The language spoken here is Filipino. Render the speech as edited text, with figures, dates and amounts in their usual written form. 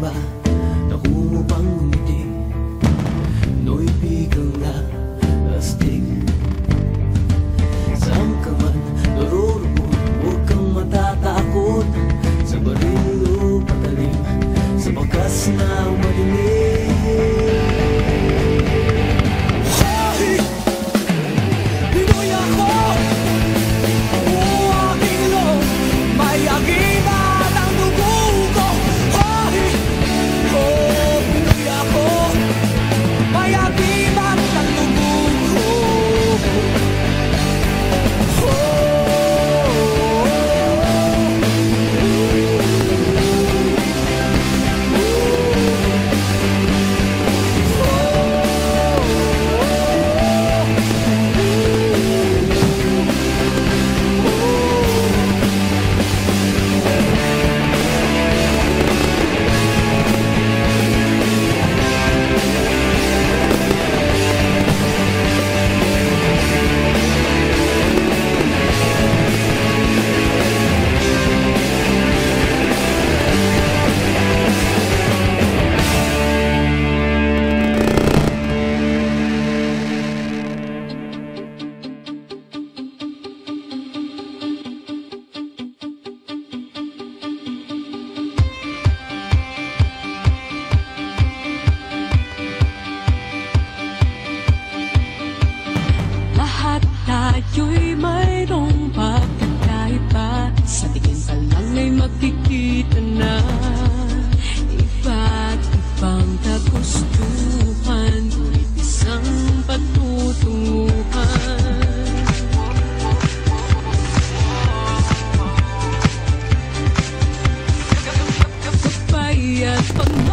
ba nakuha pang ngumiti? No'y biglang na astig. Saan ka man naroroon, huwag kang matatakot. Sa baril o patalim, sa bakas na madilim. Hoy! Pinoy ako! Buhaking loob, may agibat ang dugo ko. Hoy! Oh, Pinoy ako, may agibat ang dugo ko. Tayo'y mayroong pagkakaiba. Sa tingin pa lang ay makikita na iba't ibang kagustuhan, ngunit isang patutunguhan. Kapay at pag